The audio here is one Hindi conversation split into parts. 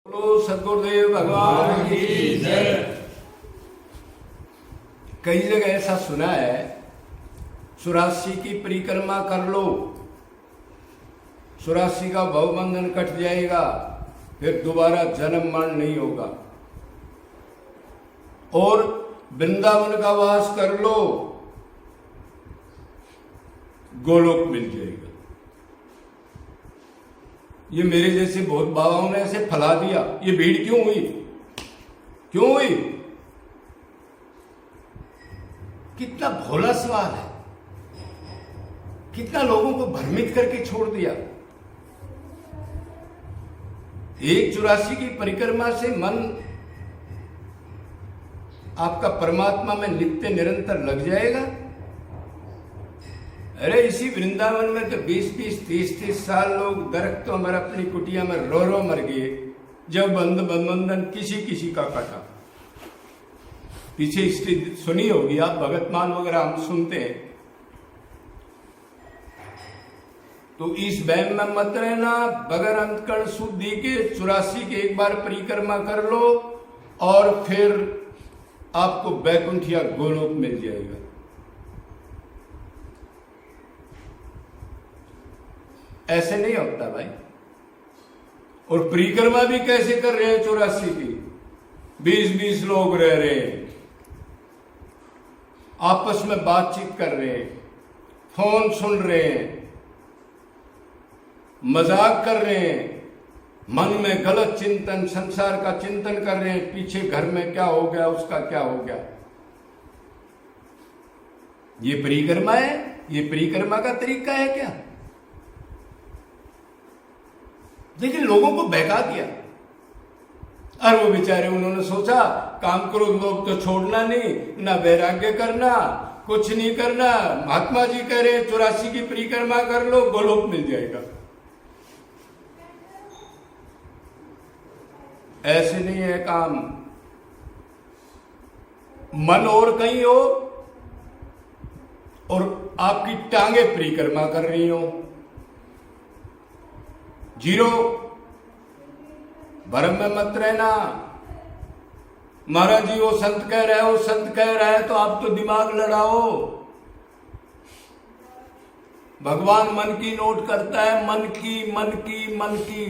बोलो सदगुरुदेव भगवान की जय। कई जगह ऐसा सुना है, 84 की परिक्रमा कर लो, 84 का भवबंधन कट जाएगा, फिर दोबारा जन्म मरण नहीं होगा। और वृंदावन का वास कर लो, गोलोक मिल जाएगा। ये मेरे जैसे बहुत बाबाओं ने ऐसे फैला दिया। ये भीड़ क्यों हुई? क्यों हुई? कितना भोला सवाल है, कितना लोगों को भ्रमित करके छोड़ दिया। एक 84 की परिक्रमा से मन आपका परमात्मा में नित्य निरंतर लग जाएगा। अरे इसी वृंदावन में तो 20-20, 30-30 साल लोग दरख्तों में अपनी कुटिया में रो रो मर गए जब बंधन किसी किसी का कटा। पीछे हिस्ट्री सुनी होगी आप, भगतमान वगैरह हम सुनते हैं। तो इस वहम में मत रहना। बगैर अंतकरण शुद्धि के 84 के एक बार परिक्रमा कर लो और फिर आपको बैकुंठ या गोलोक मिल जाएगा। ऐसे नहीं होता भाई। और परिक्रमा भी कैसे कर रहे हैं 84 की? 20-20 लोग रह रहे हैं, आपस में बातचीत कर रहे हैं, फोन सुन रहे हैं, मजाक कर रहे हैं, मन में गलत चिंतन, संसार का चिंतन कर रहे हैं, पीछे घर में क्या हो गया, उसका क्या हो गया। ये परिक्रमा है? ये परिक्रमा का तरीका है क्या? लेकिन लोगों को बहका दिया। और वो बेचारे, उन्होंने सोचा काम करो, लोग तो छोड़ना नहीं, ना वैराग्य करना, कुछ नहीं करना। महात्मा जी कह रहे 84 की परिक्रमा कर लो, गोलोक मिल जाएगा। ऐसे नहीं है काम। मन और कहीं हो और आपकी टांगे परिक्रमा कर रही हो, जीरो। भ्रम में मत रहना। महाराज जी वो संत कह रहे हो, संत कह रहा है तो आप तो दिमाग लड़ाओ। भगवान मन की नोट करता है, मन की, मन की, मन की।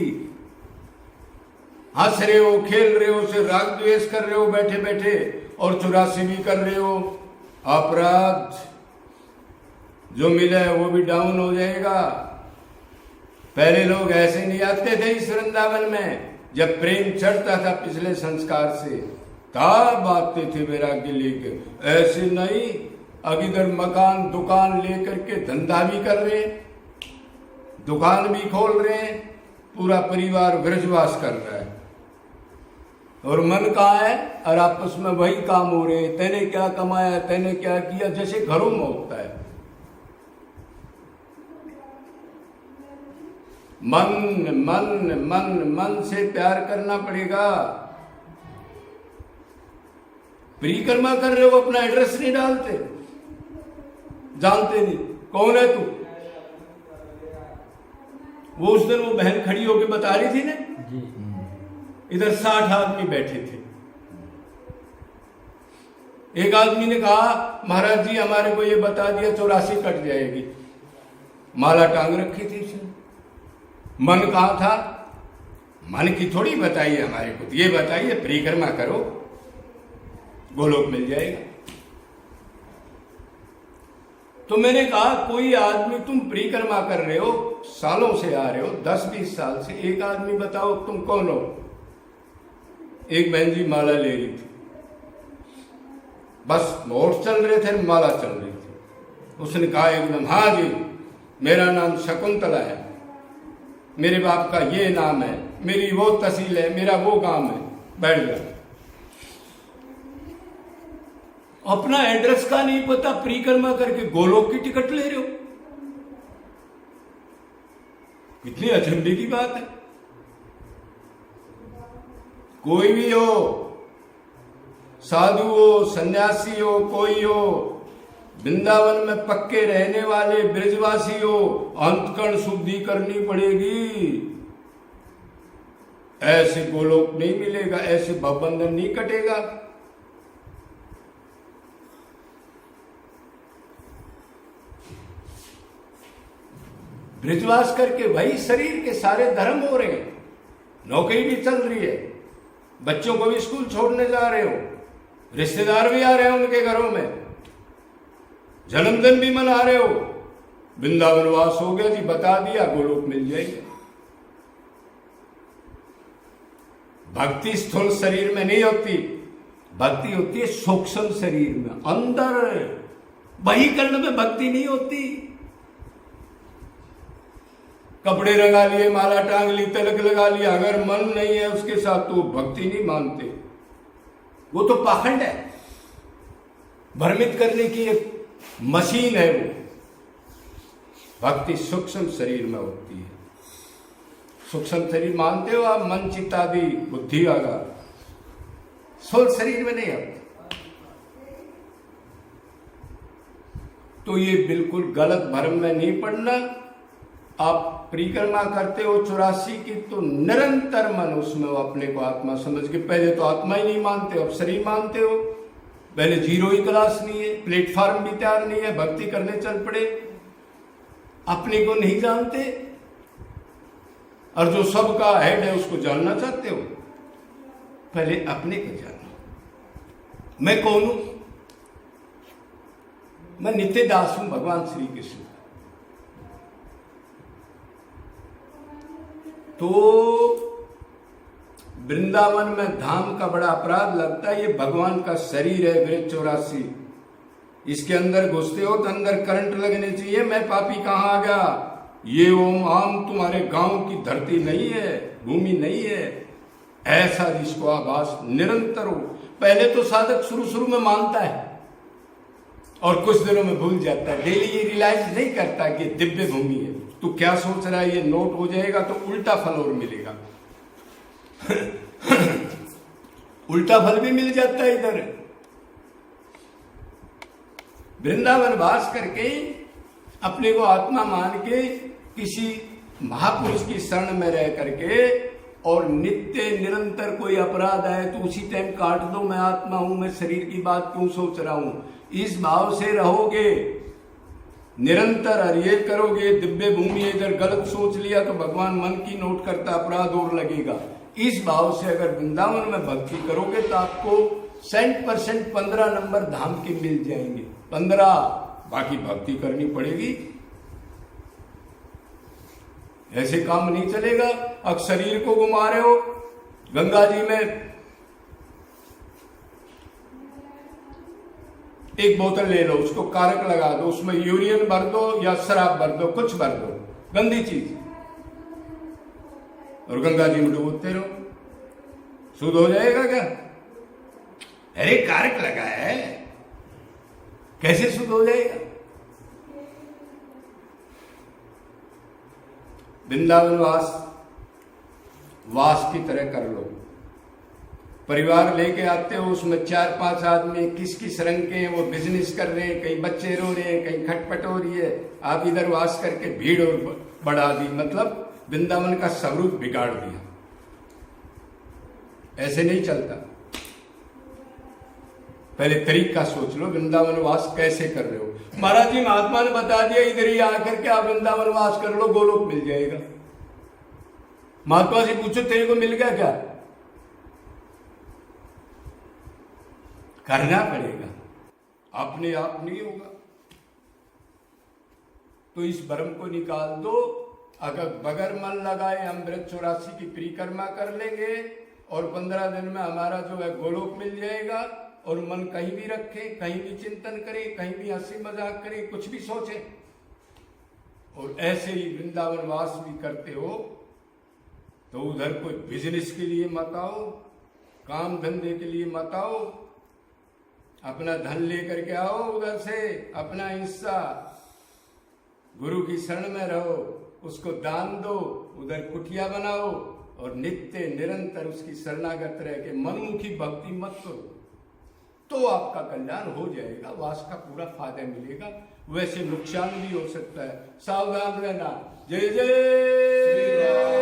हंस रहे हो, खेल रहे हो, से राग द्वेष कर रहे हो बैठे बैठे, और 84 भी कर रहे हो। अपराध जो मिला है वो भी डाउन हो जाएगा। पहले लोग ऐसे नहीं आते थे इस वृंदावन में। जब प्रेम चढ़ता था पिछले संस्कार से, तब आते थे वैराग्य लेकर। ऐसे नहीं, अब इधर मकान दुकान लेकर के धंधा भी कर रहे, दुकान भी खोल रहे, पूरा परिवार ब्रजवास कर रहा है, और मन कहाँ है? और आपस में वही काम हो रहे। तैने क्या कमाया, तैने क्या किया, जैसे घरों में होता है। मन मन मन मन से प्यार करना पड़ेगा। परिक्रमा कर रहे हो, अपना एड्रेस नहीं डालते, जानते नहीं कौन है तू। वो उस दिन वो बहन खड़ी होकर बता रही थी ना, इधर 60 आदमी बैठे थे। एक आदमी ने कहा महाराज जी हमारे को ये बता दिया 84 कट जाएगी। माला टांग रखी थी इसने। मन कहाँ था? मन की थोड़ी बताइए हमारे को, ये बताइए परिक्रमा करो, गोलोक मिल जाएगा। तो मैंने कहा कोई आदमी, तुम परिक्रमा कर रहे हो, सालों से आ रहे हो, 10-20 साल से, एक आदमी बताओ तुम कौन हो? एक बहन जी माला ले रही थी, बस नोट चल रहे थे, माला चल रही थी। उसने कहा एकदम, हाँ जी मेरा नाम शकुंतला है, मेरे बाप का ये नाम है, मेरी वो तहसील है, मेरा वो काम है। बैठ गया। अपना एड्रेस का नहीं पता, परिक्रमा करके गोलोक की टिकट ले रहे हो। कितनी अचंभे की बात है। कोई भी हो, साधु हो, सन्यासी हो, कोई हो, वृंदावन में पक्के रहने वाले ब्रजवासी हो, अंतकरण शुद्धि करनी पड़ेगी। ऐसे गोलोक नहीं मिलेगा, ऐसे भवबंधन नहीं कटेगा। ब्रजवास करके वही शरीर के सारे धर्म हो रहे हैं, नौकरी भी चल रही है, बच्चों को भी स्कूल छोड़ने जा रहे हो, रिश्तेदार भी आ रहे हैं उनके घरों में, जन्मदिन भी मना रहे हो। वृंदावन वास हो गया जी, बता दिया, गोलोक मिल जाएगा। भक्ति स्थूल शरीर में नहीं होती, भक्ति होती है सूक्ष्म शरीर में, अंदर। बहिकर्ण में भक्ति नहीं होती। कपड़े रंगा लिए, माला टांग ली, तिलक लगा लिया, अगर मन नहीं है उसके साथ तो भक्ति नहीं मानते। वो तो पाखंड है, भ्रमित करने की एक मशीन है वो। भक्ति सूक्ष्म शरीर में होती है। सूक्ष्म शरीर मानते हो आप, मन चित्त आदि बुद्धि आगा, स्थूल शरीर में नहीं होती। तो ये बिल्कुल गलत भ्रम में नहीं पड़ना। आप परिक्रमा करते हो 84 की, तो निरंतर मन उसमें वो अपने को आत्मा समझ के, पहले तो आत्मा ही नहीं मानते हो, अब शरीर मानते हो। पहले जीरो ही क्लास नहीं है, प्लेटफॉर्म भी तैयार नहीं है, भक्ति करने चल पड़े, अपने को नहीं जानते। और जो सबका हेड है उसको जानना चाहते हो, पहले अपने को जानो। मैं कौन हूं? मैं नित्य दास हूं भगवान श्री कृष्ण। तो वृंदावन में धाम का बड़ा अपराध लगता है। ये भगवान का शरीर है ब्रज 84, इसके अंदर घुसते हो तो अंदर करंट लगने चाहिए। मैं पापी कहां आ गया? ये ओम आम तुम्हारे गांव की धरती नहीं है, भूमि नहीं है, ऐसा जिसको आभास निरंतर हो। पहले तो साधक शुरू में मानता है और कुछ दिनों में भूल जाता है। डेली ये रियलाइज नहीं करता कि दिव्य भूमि है। तू क्या सोच रहा है? ये नोट हो जाएगा तो उल्टा फल और मिलेगा। उल्टा फल भी मिल जाता है इधर। वृंदावन वास करके अपने को आत्मा मान के किसी महापुरुष की शरण में रह करके और नित्य निरंतर कोई अपराध आए तो उसी टाइम काट दो, मैं आत्मा हूं, मैं शरीर की बात क्यों सोच रहा हूं। इस भाव से रहोगे निरंतर, और ये करोगे दिव्य भूमि इधर गलत सोच लिया तो भगवान मन की नोट करता, अपराध और लगेगा। इस भाव से अगर वृंदावन में भक्ति करोगे तो आपको 100% 15 नंबर धाम के मिल जाएंगे। 15, बाकी भक्ति करनी पड़ेगी। ऐसे काम नहीं चलेगा। अब शरीर को घुमा रहे हो, गंगा जी में एक बोतल ले लो, उसको कारक लगा दो, उसमें यूरिन भर दो या शराब भर दो, कुछ भर दो, गंदी चीज, और गंगा जी में डूबते रहो, शुद्ध हो जाएगा क्या? अरे कारक लगा है, कैसे शुद्ध हो जाएगा? वृंदावन वास की तरह कर लो। परिवार लेके आते हो, उसमें 4-5 आदमी किस किस रंग के हैं, वो बिजनेस कर रहे हैं, कहीं बच्चे रो रहे हैं, कहीं खटपट हो रही है। आप इधर वास करके भीड़ और बढ़ा दी, मतलब वृंदावन का स्वरूप बिगाड़ दिया। ऐसे नहीं चलता। पहले तरीका सोच लो, वृंदावन वास कैसे कर रहे हो। महाराज जी महात्मा ने बता दिया, इधर ही आकर के आप वृंदावन वास कर लो, गोलोक मिल जाएगा। महात्मा से पूछो तेरे को मिल गया क्या? करना पड़ेगा, अपने आप नहीं होगा। तो इस भ्रम को निकाल दो। अगर बगैर मन लगाए हम ब्रज 84 की परिक्रमा कर लेंगे और 15 दिन में हमारा जो है गोलोक मिल जाएगा। और मन कहीं भी रखे, कहीं भी चिंतन करे, कहीं भी हंसी मजाक करे, कुछ भी सोचे, और ऐसे ही वृंदावन वास भी करते हो तो उधर कोई बिजनेस के लिए मत आओ, काम धंधे के लिए मत आओ। अपना धन लेकर के आओ उधर से, अपना हिस्सा गुरु की शरण में रहो, उसको दान दो, उधर कुटिया बनाओ और नित्य निरंतर उसकी शरणागत रह के मनमुखी भक्ति मत करो, तो आपका कल्याण हो जाएगा। वास का पूरा फायदा मिलेगा। वैसे नुकसान भी हो सकता है, सावधान रहना। जय जय।